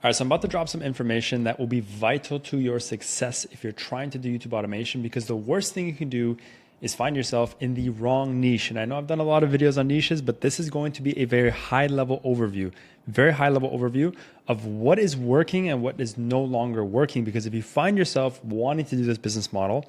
All right, so I'm about to drop some information that will be vital to your success if you're trying to do YouTube automation, because the worst thing you can do is find yourself in the wrong niche. And I know I've done a lot of videos on niches, but this is going to be a very high level overview of what is working and what is no longer working. Because if you find yourself wanting to do this business model,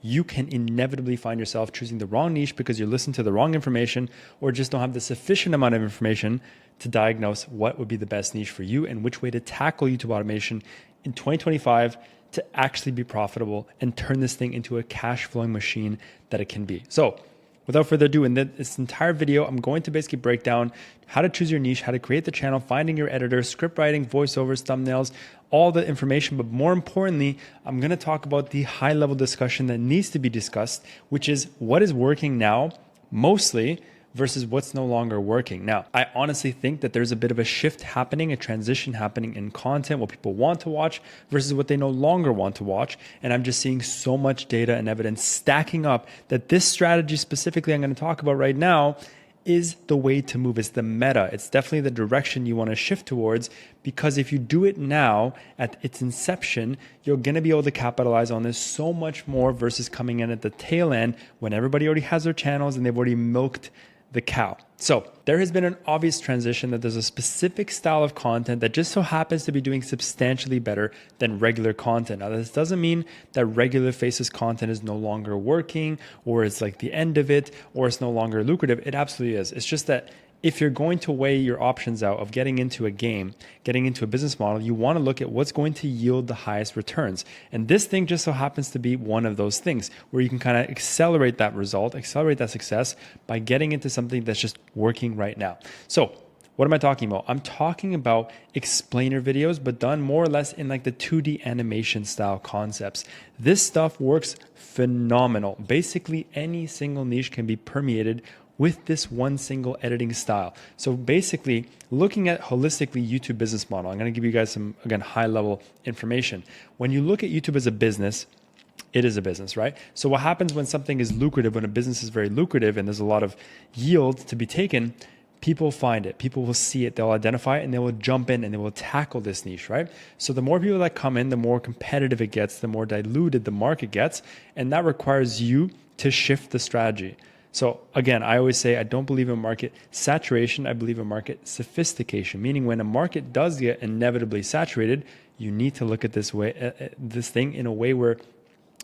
you can inevitably find yourself choosing the wrong niche because you're listening to the wrong information or just don't have the sufficient amount of information to diagnose what would be the best niche for you and which way to tackle YouTube automation in 2025 to actually be profitable and turn this thing into a cash flowing machine that it can be. So without further ado, in this entire video, I'm going to basically break down how to choose your niche, how to create the channel, finding your editor, script writing, voiceovers, thumbnails, all the information. But more importantly, I'm going to talk about the high level discussion that needs to be discussed, which is what is working now mostly versus what's no longer working. Now, I honestly think that there's a bit of a shift happening, a transition happening in content, what people want to watch versus what they no longer want to watch. And I'm just seeing so much data and evidence stacking up that this strategy specifically I'm going to talk about right now is the way to move. It's the meta. It's definitely the direction you want to shift towards, because if you do it now at its inception, you're going to be able to capitalize on this so much more versus coming in at the tail end when everybody already has their channels and they've already milked the cow. So there has been an obvious transition that there's a specific style of content that just so happens to be doing substantially better than regular content. Now, this doesn't mean that regular faceless content is no longer working or it's like the end of it or it's no longer lucrative. It absolutely is. It's just that if you're going to weigh your options out of getting into a game, getting into a business model, you want to look at what's going to yield the highest returns. And this thing just so happens to be one of those things where you can kind of accelerate that result, accelerate that success by getting into something that's just working right now. So what am I talking about? I'm talking about explainer videos, but done more or less in like the 2D animation style concepts. This stuff works phenomenal. Basically, any single niche can be permeated with this one single editing style. So basically, looking at holistically YouTube business model, I'm gonna give you guys some, again, high level information. When you look at YouTube as a business, it is a business, right? So what happens when something is lucrative, when a business is very lucrative and there's a lot of yield to be taken, people find it, people will see it, they'll identify it, and they will jump in and they will tackle this niche, right? So the more people that come in, the more competitive it gets, the more diluted the market gets, and that requires you to shift the strategy. So again, I always say I don't believe in market saturation. I believe in market sophistication, meaning when a market does get inevitably saturated, you need to look at this thing in a way where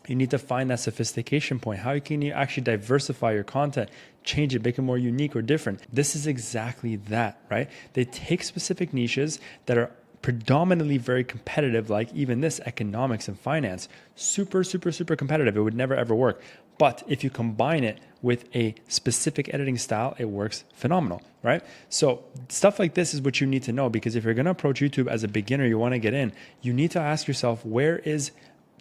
you need to find that sophistication point. How can you actually diversify your content, change it, make it more unique or different? This is exactly that, right? They take specific niches that are predominantly very competitive, like even this economics and finance, super competitive. It would never ever work. But if you combine it with a specific editing style, it works phenomenal, right? So stuff like this is what you need to know, because if you're going to approach YouTube as a beginner, you want to get in, you need to ask yourself, where is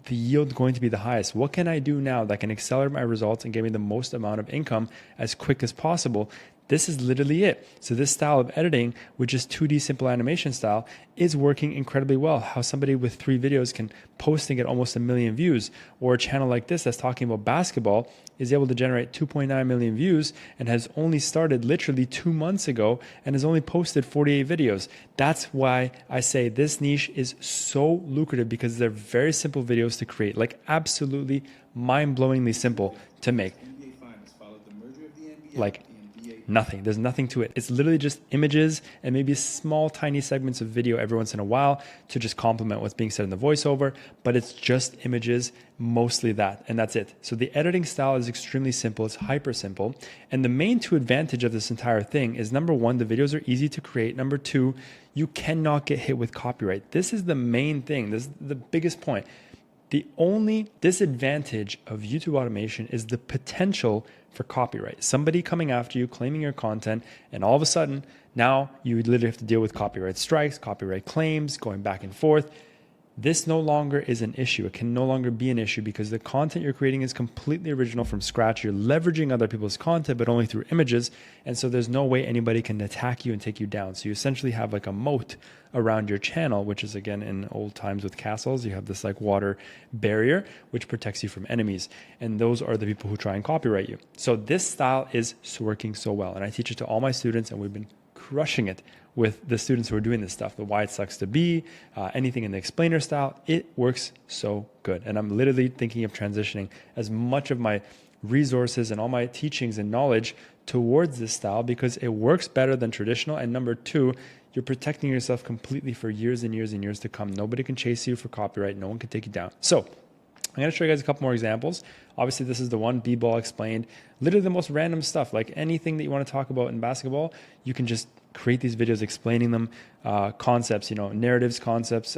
the yield going to be the highest? What can I do now that can accelerate my results and give me the most amount of income as quick as possible? This is literally it. So this style of editing, which is 2D simple animation style, is working incredibly well. How somebody with 3 videos can post and get almost 1 million views, or a channel like this that's talking about basketball is able to generate 2.9 million views and has only started literally 2 months ago and has only posted 48 videos. That's why I say this niche is so lucrative, because they're very simple videos to create, like absolutely mind-blowingly simple to make. Like nothing. There's nothing to it. It's literally just images and maybe small, tiny segments of video every once in a while to just complement what's being said in the voiceover, but it's just images, mostly that, and that's it. So the editing style is extremely simple. It's hyper simple. And the main 2 advantage of this entire thing is, number 1, the videos are easy to create. Number 2, you cannot get hit with copyright. This is the main thing. This is the biggest point. The only disadvantage of YouTube automation is the potential for copyright. Somebody coming after you, claiming your content, and all of a sudden, now you literally have to deal with copyright strikes, copyright claims, going back and forth. This no longer is an issue. It can no longer be an issue because the content you're creating is completely original from scratch. You're leveraging other people's content, but only through images. And so there's no way anybody can attack you and take you down. So you essentially have like a moat around your channel, which is, again, in old times with castles, you have this like water barrier, which protects you from enemies. And those are the people who try and copyright you. So this style is working so well. And I teach it to all my students, and we've been crushing it with the students who are doing this stuff. The why it sucks to be, anything in the explainer style, it works so good. And I'm literally thinking of transitioning as much of my resources and all my teachings and knowledge towards this style because it works better than traditional. And number two, you're protecting yourself completely for years and years and years to come. Nobody can chase you for copyright. No one can take you down. So I'm going to show you guys a couple more examples. Obviously, this is the one, B-ball explained. Literally the most random stuff, like anything that you want to talk about in basketball, you can just create these videos explaining them, concepts, narratives, concepts,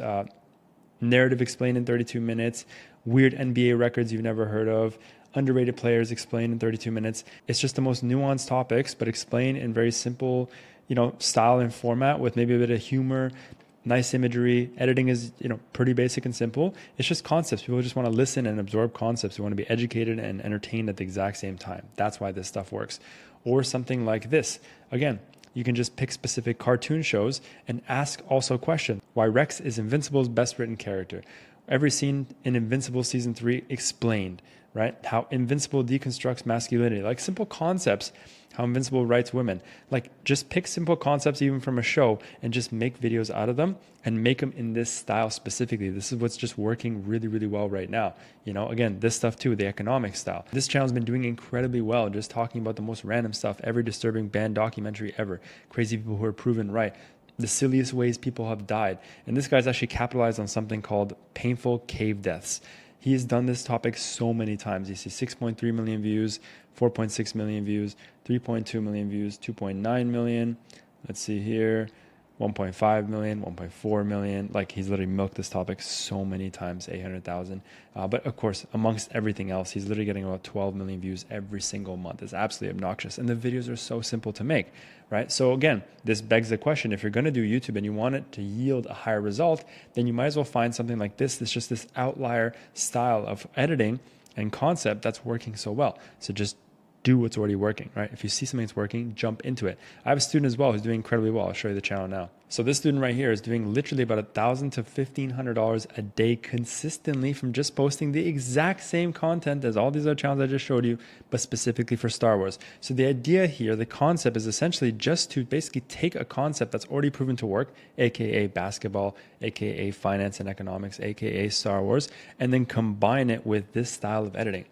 narrative explained in 32 minutes, weird NBA records you've never heard of, underrated players explained in 32 minutes. It's just the most nuanced topics, but explained in very simple, style and format with maybe a bit of humor, nice imagery. Editing is, pretty basic and simple. It's just concepts. People just want to listen and absorb concepts. They want to be educated and entertained at the exact same time. That's why this stuff works. Or something like this. Again, you can just pick specific cartoon shows and ask also questions. Why Rex is Invincible's best written character. Every scene in Invincible Season 3 explained, right? How Invincible deconstructs masculinity. Like simple concepts. How Invincible writes women. Like just pick simple concepts even from a show and just make videos out of them and make them in this style specifically. This is what's just working really, really well right now. Again, this stuff too, the economic style. This channel's been doing incredibly well, just talking about the most random stuff, every disturbing band documentary ever, crazy people who are proven right, the silliest ways people have died. And this guy's actually capitalized on something called painful cave deaths. He has done this topic so many times. You see 6.3 million views, 4.6 million views, 3.2 million views, 2.9 million. Let's see here, 1.5 million, 1.4 million. Like he's literally milked this topic so many times, 800,000. But of course, amongst everything else, he's literally getting about 12 million views every single month. It's absolutely obnoxious. And the videos are so simple to make, right? So again, this begs the question, if you're going to do YouTube and you want it to yield a higher result, then you might as well find something like this. It's just this outlier style of editing and concept that's working so well. So just do what's already working, right? If you see something that's working, jump into it. I have a student as well who's doing incredibly well. I'll show you the channel now. So this student right here is doing literally about $1,000 to $1,500 a day consistently from just posting the exact same content as all these other channels I just showed you, but specifically for Star Wars. So the idea here, the concept is essentially just to basically take a concept that's already proven to work, aka basketball, aka finance and economics, aka Star Wars, and then combine it with this style of editing.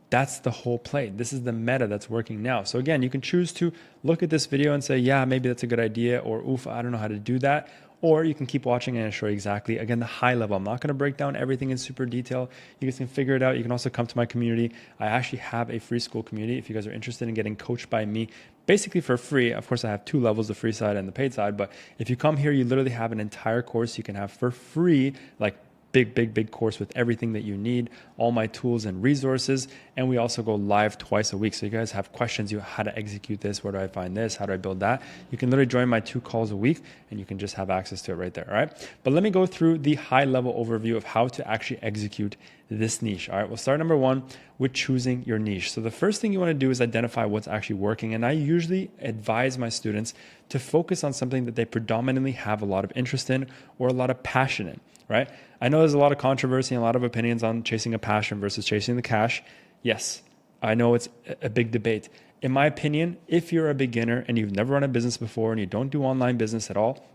That's the whole play. This is the meta that's working now. So again, you can choose to look at this video and say, yeah, maybe that's a good idea, or oof, I don't know how to do that. Or you can keep watching and I'll show you exactly, again, the high level. I'm not going to break down everything in super detail. You guys can figure it out. You can also come to my community. I actually have a free school community if you guys are interested in getting coached by me, basically for free. Of course, I have two levels, the free side and the paid side. But if you come here, you literally have an entire course you can have for free, like big course with everything that you need, all my tools and resources. And we also go live twice a week. So you guys have questions, how to execute this, where do I find this, how do I build that? You can literally join my 2 calls a week and you can just have access to it right there. All right. But let me go through the high level overview of how to actually execute this niche. All right. We'll start number 1 with choosing your niche. So the first thing you want to do is identify what's actually working. And I usually advise my students to focus on something that they predominantly have a lot of interest in or a lot of passion in. Right? I know there's a lot of controversy and a lot of opinions on chasing a passion versus chasing the cash. Yes, I know it's a big debate. In my opinion, if you're a beginner and you've never run a business before and you don't do online business at all,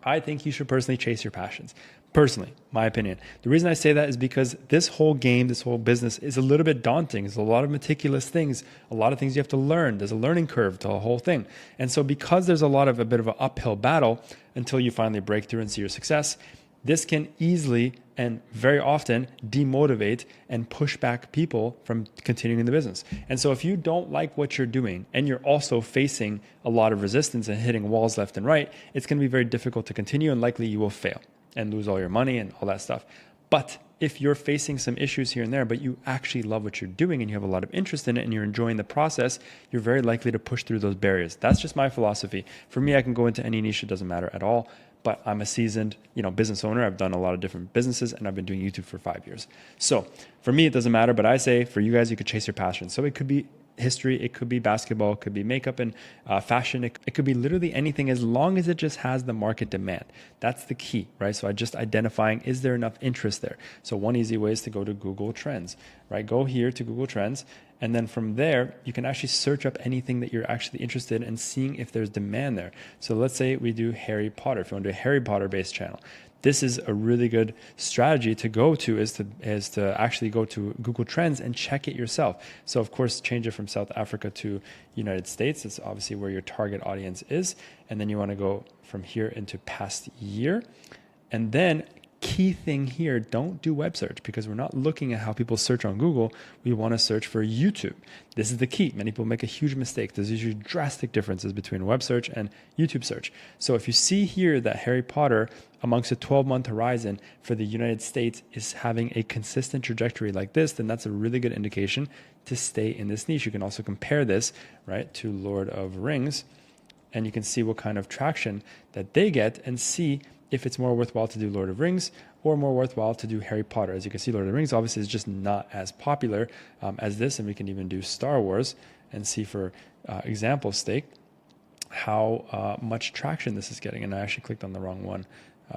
I think you should personally chase your passions. Personally, my opinion. The reason I say that is because this whole game, this whole business is a little bit daunting. There's a lot of meticulous things, a lot of things you have to learn. There's a learning curve to the whole thing. And so because there's a bit of an uphill battle until you finally break through and see your success, this can easily and very often demotivate and push back people from continuing the business. And so if you don't like what you're doing and you're also facing a lot of resistance and hitting walls left and right, it's going to be very difficult to continue and likely you will fail and lose all your money and all that stuff. But if you're facing some issues here and there, but you actually love what you're doing and you have a lot of interest in it and you're enjoying the process, you're very likely to push through those barriers. That's just my philosophy. For me, I can go into any niche, it doesn't matter at all. But I'm a seasoned, business owner. I've done a lot of different businesses and I've been doing YouTube for 5 years. So for me, it doesn't matter, but I say for you guys, you could chase your passion. So it could be history, it could be basketball, it could be makeup and fashion, it could be literally anything as long as it just has the market demand. That's the key, right? So I just identifying, is there enough interest there? So one easy way is to go to Google Trends, right? Go here to Google Trends, and then from there, you can actually search up anything that you're actually interested in and seeing if there's demand there. So let's say we do Harry Potter. If you want to do a Harry Potter based channel, this is a really good strategy to go to, is to actually go to Google Trends and check it yourself. So of course, change it from South Africa to United States. It's obviously where your target audience is. And then you want to go from here into past year. And then key thing here, don't do web search, because we're not looking at how people search on Google. We want to search for YouTube. This is the key. Many people make a huge mistake. There's usually drastic differences between web search and YouTube search. So if you see here that Harry Potter amongst a 12-month horizon for the United States is having a consistent trajectory like this, then that's a really good indication to stay in this niche. You can also compare this, right, to Lord of Rings, and you can see what kind of traction that they get and see if it's more worthwhile to do Lord of Rings or more worthwhile to do Harry Potter. As you can see, Lord of the Rings obviously is just not as popular as this, and we can even do Star Wars and see for example's sake how much traction this is getting. And I actually clicked on the wrong one.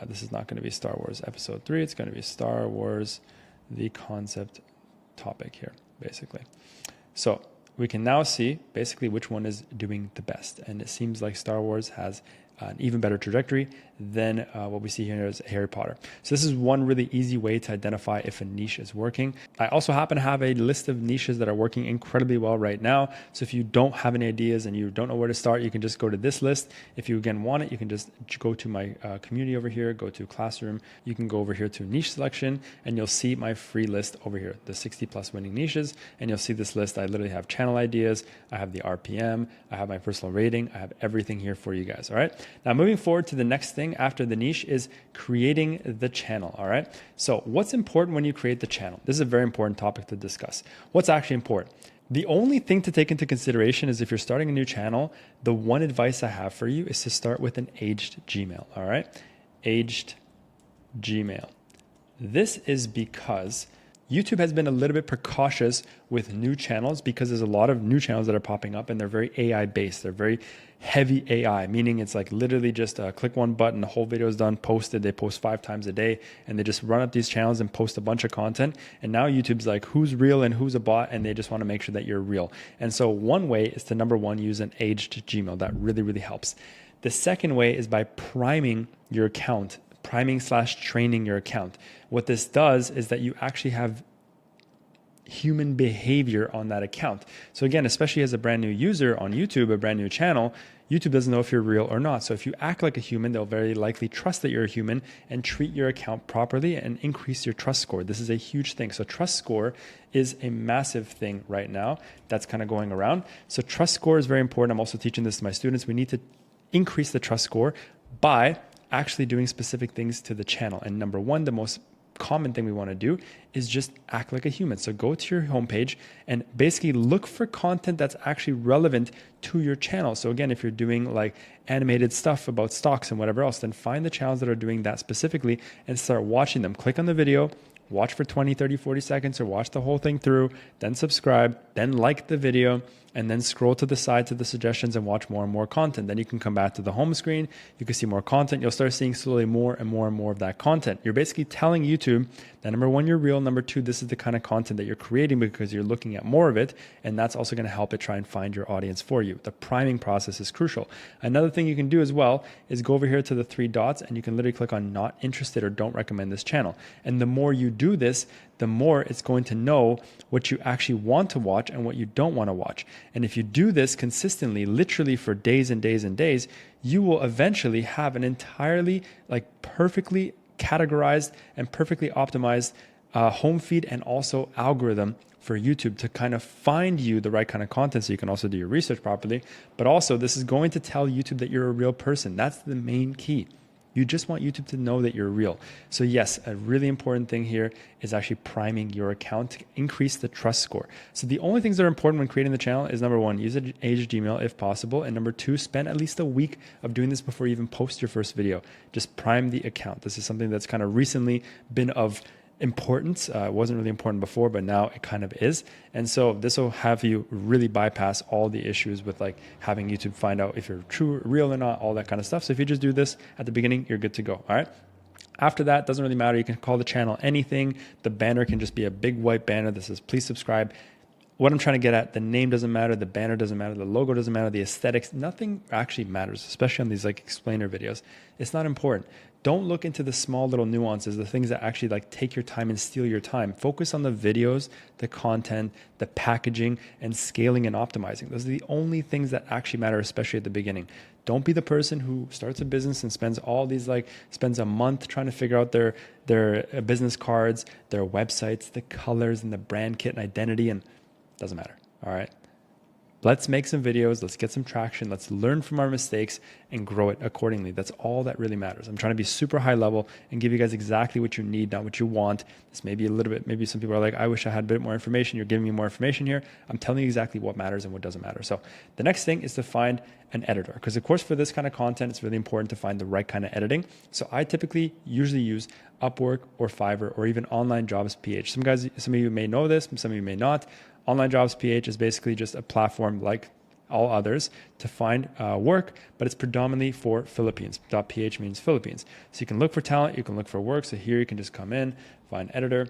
This is not going to be Star Wars Episode 3. It's going to be Star Wars, the concept topic here, basically. So we can now see basically which one is doing the best. And it seems like Star Wars has an even better trajectory than what we see here is Harry Potter. So this is one really easy way to identify if a niche is working. I also happen to have a list of niches that are working incredibly well right now. So if you don't have any ideas and you don't know where to start, you can just go to this list. If you again want it, you can just go to my community over here, go to Classroom. You can go over here to niche selection, and you'll see my free list over here, the 60 plus winning niches. And you'll see this list. I literally have channel ideas. I have the RPM. I have my personal rating. I have everything here for you guys. All right. Now, moving forward to the next thing after the niche is creating the channel, all right? So what's important when you create the channel? This is a very important topic to discuss. What's actually important? The only thing to take into consideration is if you're starting a new channel, the one advice I have for you is to start with an aged Gmail, all right? Aged Gmail. This is because YouTube has been a little bit precautious with new channels because there's a lot of new channels that are popping up and they're very AI based. They're very heavy AI, meaning it's like literally just click one button, the whole video is done, posted. They post 5 times a day and they just run up these channels and post a bunch of content. And now YouTube's like, who's real and who's a bot? And they just want to make sure that you're real. And so one way is to, number one, use an aged Gmail. That really, really helps. The second way is by priming your account, priming/training your account. What this does is that you actually have human behavior on that account. So again, especially as a brand new user on YouTube, a brand new channel, YouTube doesn't know if you're real or not. So if you act like a human, they'll very likely trust that you're a human and treat your account properly and increase your trust score. This is a huge thing. So trust score is a massive thing right now that's kind of going around. So trust score is very important. I'm also teaching this to my students. We need to increase the trust score by actually doing specific things to the channel. And number one, the most common thing we want to do is just act like a human. So go to your homepage and basically look for content that's actually relevant to your channel. So again, if you're doing like animated stuff about stocks and whatever else, then find the channels that are doing that specifically and start watching them. Click on the video, watch for 20, 30, 40 seconds or watch the whole thing through, then subscribe, then like the video, and then scroll to the side to the suggestions and watch more and more content. Then you can come back to the home screen. You can see more content. You'll start seeing slowly more and more and more of that content. You're basically telling YouTube that number one, you're real. Number two, this is the kind of content that you're creating because you're looking at more of it. And that's also going to help it try and find your audience for you. The priming process is crucial. Another thing you can do as well is go over here to the 3 dots and you can literally click on not interested or don't recommend this channel. And the more you do this, the more it's going to know what you actually want to watch and what you don't want to watch. And if you do this consistently, literally for days and days and days, you will eventually have an entirely like perfectly categorized and perfectly optimized home feed and also algorithm for YouTube to kind of find you the right kind of content so you can also do your research properly. But also this is going to tell YouTube that you're a real person. That's the main key. You just want YouTube to know that you're real. So yes, a really important thing here is actually priming your account to increase the trust score. So the only things that are important when creating the channel is number one, use an aged Gmail if possible. And number two, spend at least a week of doing this before you even post your first video. Just prime the account. This is something that's kind of recently been of important. It wasn't really important before, but now it kind of is. And so this will have you really bypass all the issues with like having YouTube find out if you're true, real or not, all that kind of stuff. So if you just do this at the beginning, you're good to go. All right. After that, doesn't really matter. You can call the channel anything. The banner can just be a big white banner that says, please subscribe. What I'm trying to get at, the name doesn't matter, the banner doesn't matter, the logo doesn't matter, the aesthetics, nothing actually matters, especially on these like explainer videos. It's not important. Don't look into the small little nuances, the things that actually like take your time and steal your time. Focus on the videos, the content, the packaging, and scaling and optimizing. Those are the only things that actually matter, especially at the beginning. Don't be the person who starts a business and spends a month trying to figure out their business cards, their websites, the colors and the brand kit and identity, and doesn't matter. All right. Let's make some videos. Let's get some traction. Let's learn from our mistakes and grow it accordingly. That's all that really matters. I'm trying to be super high level and give you guys exactly what you need, not what you want. This may be a little bit, maybe some people are like, I wish I had a bit more information. You're giving me more information here. I'm telling you exactly what matters and what doesn't matter. So the next thing is to find an editor, because of course for this kind of content, it's really important to find the right kind of editing. So I typically usually use Upwork or Fiverr or even Online Jobs PH. Some of you may know this, some of you may not. Online Jobs PH is basically just a platform like all others to find work, but it's predominantly for Philippines. .ph means Philippines. So you can look for talent, you can look for work. So here you can just come in, find editor,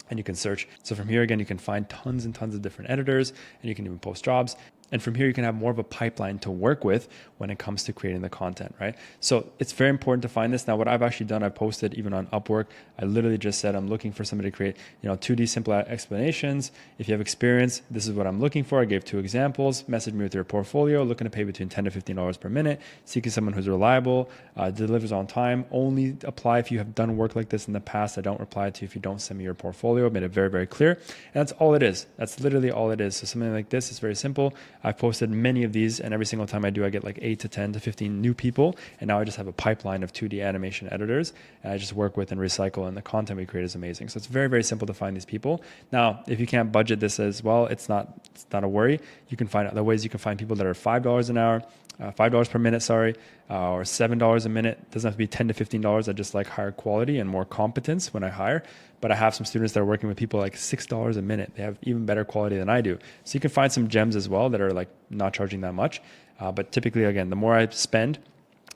and you can search. So from here, again, you can find tons and tons of different editors, and you can even post jobs. And from here, you can have more of a pipeline to work with when it comes to creating the content, right? So it's very important to find this. Now, what I've actually done, I posted even on Upwork. I literally just said, I'm looking for somebody to create, 2D simple explanations. If you have experience, this is what I'm looking for. I gave 2 examples. Message me with your portfolio. Looking to pay between $10 to $15 per minute. Seeking someone who's reliable, delivers on time. Only apply if you have done work like this in the past. I don't reply to you if you don't send me your portfolio. I made it very, very clear. And that's all it is. That's literally all it is. So something like this is very simple. I've posted many of these, and every single time I do, I get like 8 to 10 to 15 new people. And now I just have a pipeline of 2D animation editors, and I just work with and recycle, and the content we create is amazing. So it's very, very simple to find these people. Now, if you can't budget this as well, it's not a worry. You can find other ways. You can find people that are $5 an hour, $5 per minute, or $7 a minute. Doesn't have to be $10 to $15. I just like higher quality and more competence when I hire. But I have some students that are working with people like $6 a minute. They have even better quality than I do. So you can find some gems as well that are like not charging that much. But typically, again, the more I spend,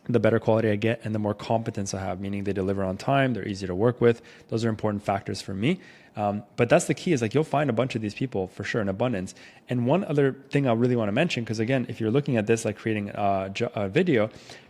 the better quality I get and the more competence I have, meaning they deliver on time, they're easy to work with. Those are important factors for me. But that's the key, is like you'll find a bunch of these people for sure in abundance. And one other thing I really want to mention, because again, if you're looking at this like creating a video,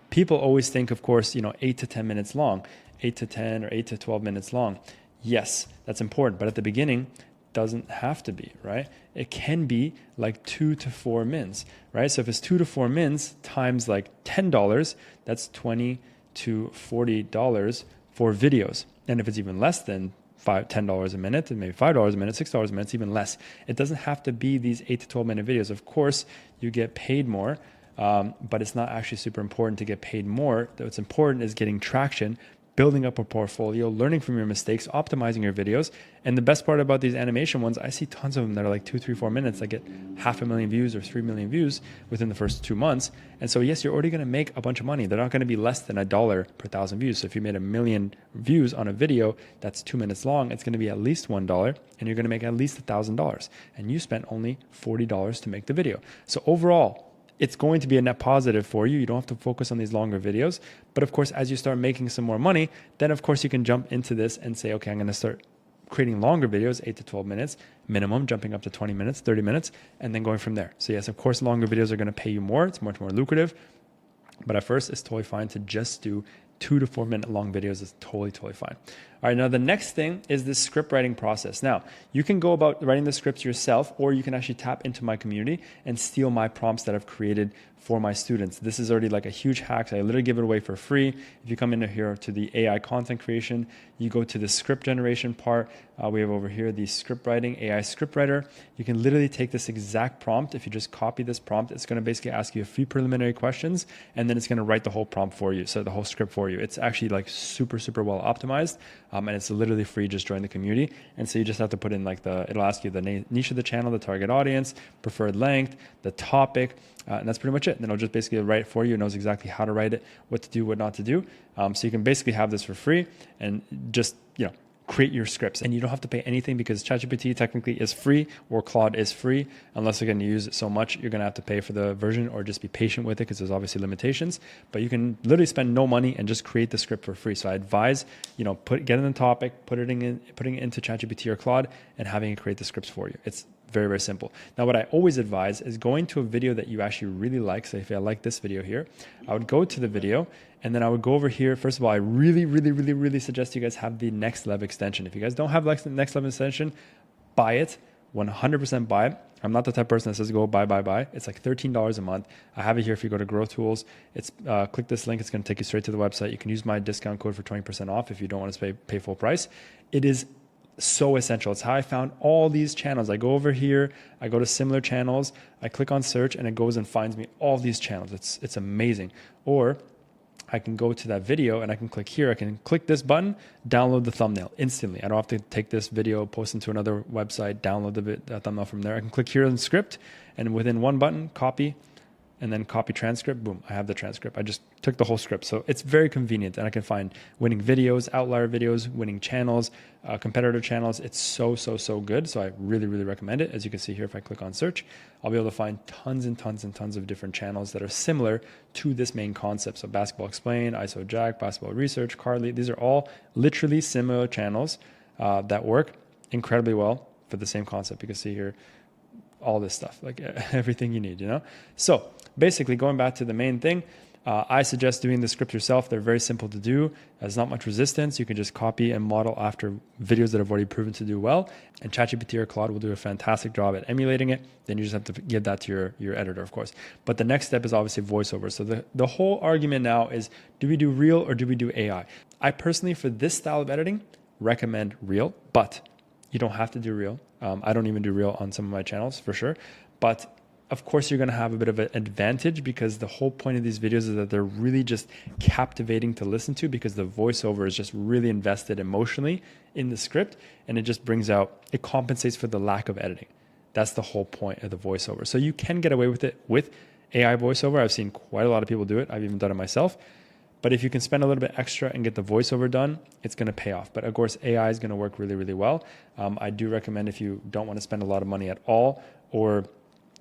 people always think, of course, 8 to 10 minutes long, 8 to 10 or 8 to 12 minutes long. Yes, that's important. But at the beginning, doesn't have to be, right? It can be like 2 to 4 mins, right? So if it's 2 to 4 mins times like $10, that's $20 to $40 for videos. And if it's even less than $10 a minute, and maybe $5 a minute, $6 a minute, it's even less. It doesn't have to be these 8 to 12 minute videos. Of course, you get paid more, but it's not actually super important to get paid more. What's important is getting traction, building up a portfolio, learning from your mistakes, optimizing your videos. And the best part about these animation ones, I see tons of them that are like 2, 3, 4 minutes that get 500,000 views or 3 million views within the first 2 months. And so yes, you're already going to make a bunch of money. They're not going to be less than $1 per 1,000 views. So if you made 1 million views on a video that's 2 minutes long, it's going to be at least $1, and you're going to make at least $1,000. And you spent only $40 to make the video. So overall, it's going to be a net positive for you. You don't have to focus on these longer videos. But of course, as you start making some more money, then of course you can jump into this and say, okay, I'm going to start creating longer videos, 8 to 12 minutes minimum, jumping up to 20 minutes, 30 minutes, and then going from there. So yes, of course, longer videos are going to pay you more. It's much more lucrative. But at first, it's totally fine to just do 2 to 4 minute long videos. Is totally fine. All right, now the next thing is the script writing process. Now, you can go about writing the scripts yourself, or you can actually tap into my community and steal my prompts that I've created for my students. This is already like a huge hack. So I literally give it away for free. If you come in here to the AI content creation, you go to the script generation part. We have over here the script writing, AI script writer. You can literally take this exact prompt. If you just copy this prompt, it's going to basically ask you a few preliminary questions, and then it's going to write the whole prompt for you. So the whole script for you. It's actually like super well optimized. And it's literally free. Just join the community. And so you just have to put in like it'll ask you the niche of the channel, the target audience, preferred length, the topic, and that's pretty much it. And then it'll just basically write it for you. It knows exactly how to write it, what to do, what not to do. So you can basically have this for free and just, create your scripts. And you don't have to pay anything because ChatGPT technically is free, or Claude is free. Unless you're going to use it so much, you're going to have to pay for the version, or just be patient with it because there's obviously limitations. But you can literally spend no money and just create the script for free. So I advise, get in the topic, putting it into ChatGPT or Claude, and having it create the scripts for you. It's very, very simple. Now, what I always advise is going to a video that you actually really like. So if I like this video here, I would go to the video and then I would go over here. First of all, I really suggest you guys have the Next Level extension. If you guys don't have the Next Level extension, buy it. 100% buy it. I'm not the type of person that says go buy. It's like $13 a month. I have it here. If you go to Growth Tools, it's click this link. It's going to take you straight to the website. You can use my discount code for 20% off if you don't want to pay full price. It is so essential. It's how I found all these channels. I go over here, I go to similar channels, I click on search, and it goes and finds me all these channels. It's amazing. Or I can go to that video and I can click here. I can click this button, download the thumbnail instantly. I don't have to take this video, post into another website, download the thumbnail from there. I can click here on the script, and within one button, copy, and then copy transcript. Boom, I have the transcript. I just took the whole script. So it's very convenient, and I can find winning videos, outlier videos, winning channels, competitor channels. It's so good. So I really recommend it. As you can see here, if I click on search, I'll be able to find tons of different channels that are similar to this main concept. So Basketball Explained, ISO Jack, Basketball Research, Carly, these are all literally similar channels that work incredibly well for the same concept. You can see here all this stuff, like everything you need, So basically, going back to the main thing, I suggest doing the script yourself. They're very simple to do. There's not much resistance. You can just copy and model after videos that have already proven to do well. And ChatGPT or Claude will do a fantastic job at emulating it. Then you just have to give that to your editor, of course. But the next step is obviously voiceover. So the whole argument now is, do we do real or do we do AI? I personally, for this style of editing, recommend real, but you don't have to do real. I don't even do real on some of my channels for sure. But of course, you're going to have a bit of an advantage because the whole point of these videos is that they're really just captivating to listen to because the voiceover is just really invested emotionally in the script, and it just it compensates for the lack of editing. That's the whole point of the voiceover. So you can get away with it with AI voiceover. I've seen quite a lot of people do it. I've even done it myself. But if you can spend a little bit extra and get the voiceover done, it's going to pay off. But of course, AI is going to work really well. I do recommend, if you don't want to spend a lot of money at all, or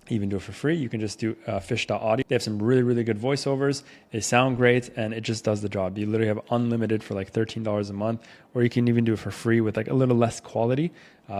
even do it for free, you can just do fish.audio. They have some really good voiceovers. They sound great, and it just does the job. You literally have unlimited for like $13 a month, or you can even do it for free with like a little less quality.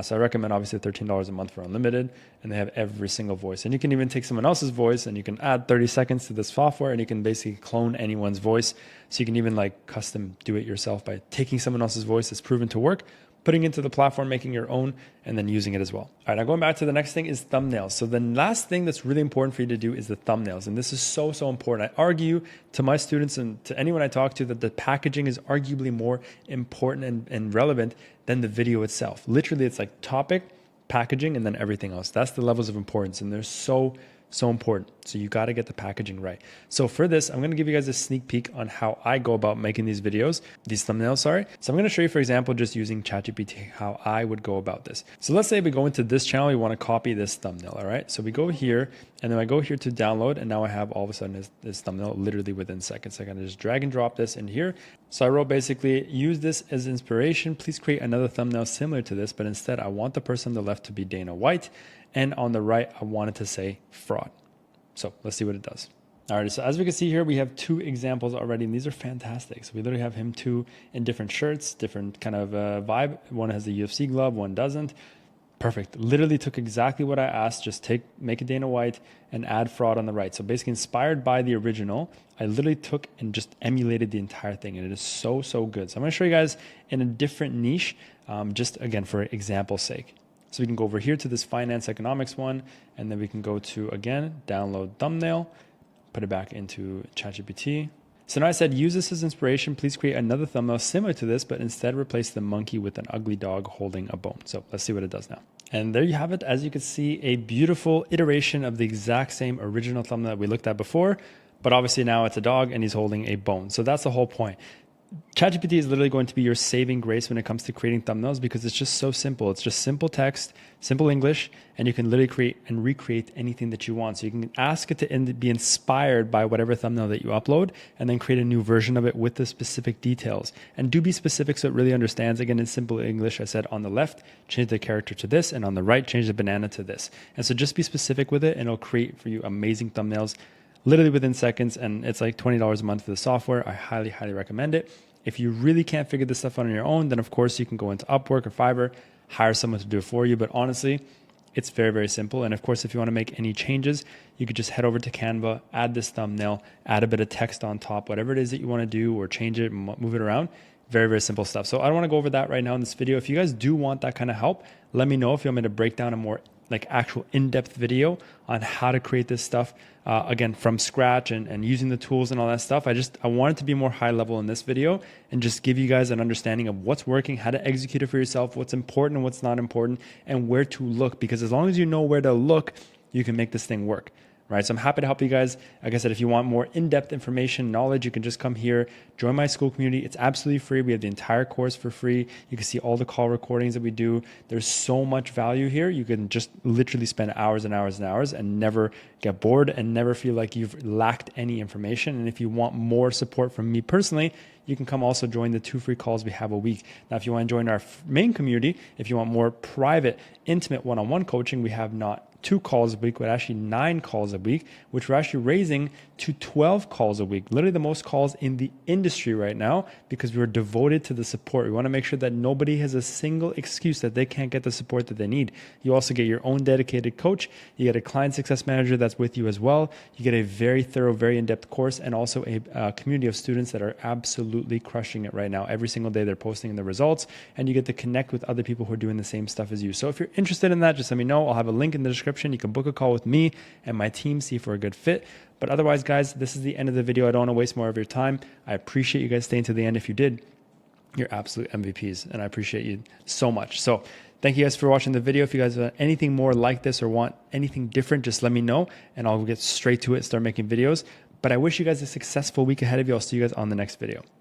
So I recommend obviously $13 a month for unlimited, and they have every single voice. And you can even take someone else's voice and you can add 30 seconds to this software, and you can basically clone anyone's voice. So you can even like custom do it yourself by taking someone else's voice that's proven to work, putting it into the platform, making your own, and then using it as well. All right, now going back to the next thing is thumbnails. So the last thing that's really important for you to do is the thumbnails. And this is so important. I argue to my students and to anyone I talk to that the packaging is arguably more important and relevant than the video itself. Literally, it's like topic, packaging, and then everything else. That's the levels of importance. And they're so important. So you got to get the packaging right. So for this, I'm going to give you guys a sneak peek on how I go about making these videos, these thumbnails, sorry. So I'm going to show you, for example, just using ChatGPT, how I would go about this. So let's say we go into this channel, we want to copy this thumbnail, all right? So we go here, and then I go here to download, and now I have all of a sudden this thumbnail literally within seconds. So I can just drag and drop this in here. So I wrote basically, use this as inspiration. Please create another thumbnail similar to this, but instead I want the person on the left to be Dana White, and on the right, I want it to say fraud. So let's see what it does. All right, so as we can see here, we have two examples already, and these are fantastic. So we literally have him two in different shirts, different kind of vibe. One has the UFC glove, one doesn't. Perfect. Literally took exactly what I asked. Just make it Dana White and add fraud on the right. So basically inspired by the original, I literally took and just emulated the entire thing, and it is so good. So I'm going to show you guys in a different niche, just again for example's sake. So we can go over here to this finance economics one, and then we can go to, again, download thumbnail, put it back into ChatGPT. So now I said, use this as inspiration. Please create another thumbnail similar to this, but instead replace the monkey with an ugly dog holding a bone. So let's see what it does now. And there you have it. As you can see, a beautiful iteration of the exact same original thumbnail that we looked at before, but obviously now it's a dog and he's holding a bone. So that's the whole point. ChatGPT is literally going to be your saving grace when it comes to creating thumbnails because it's just so simple. It's just simple text, simple English, and you can literally create and recreate anything that you want. So you can ask it to be inspired by whatever thumbnail that you upload and then create a new version of it with the specific details. And do be specific so it really understands. Again, in simple English, I said on the left, change the character to this, and on the right, change the banana to this. And so just be specific with it and it'll create for you amazing thumbnails literally within seconds. And it's like $20 a month for the software. I highly, highly recommend it. If you really can't figure this stuff out on your own, then of course you can go into Upwork or Fiverr, hire someone to do it for you. But honestly, it's very, very simple. And of course, if you want to make any changes, you could just head over to Canva, add this thumbnail, add a bit of text on top, whatever it is that you want to do, or change it, move it around. Very, very simple stuff. So I don't want to go over that right now in this video. If you guys do want that kind of help, let me know if you want me to break down a more like actual in-depth video on how to create this stuff again from scratch and using the tools and all that stuff. I wanted to be more high level in this video and just give you guys an understanding of what's working, how to execute it for yourself, what's important and what's not important, and where to look. Because as long as you know where to look, you can make this thing work. Right? So I'm happy to help you guys. Like I said, if you want more in-depth information, knowledge, you can just come here, join my school community. It's absolutely free. We have the entire course for free. You can see all the call recordings that we do. There's so much value here. You can just literally spend hours and hours and hours and never get bored and never feel like you've lacked any information. And if you want more support from me personally, you can come also join the 2 free calls we have a week. Now, if you want to join our main community, if you want more private, intimate one-on-one coaching, we have not 2 calls a week, but actually 9 calls a week, which we're actually raising to 12 calls a week. Literally the most calls in the industry right now because we're devoted to the support. We want to make sure that nobody has a single excuse that they can't get the support that they need. You also get your own dedicated coach. You get a client success manager that's with you as well. You get a very thorough, very in-depth course, and also a community of students that are absolutely crushing it right now. Every single day they're posting the results, and you get to connect with other people who are doing the same stuff as you. So if you're interested in that, just let me know. I'll have a link in the description. You can book a call with me and my team, see if we're a good fit. But otherwise, guys, this is the end of the video. I don't want to waste more of your time. I appreciate you guys staying to the end. If you did, you're absolute MVPs, and I appreciate you so much. So thank you guys for watching the video. If you guys want anything more like this or want anything different, just let me know, and I'll get straight to it and start making videos. But I wish you guys a successful week ahead of you. I'll see you guys on the next video.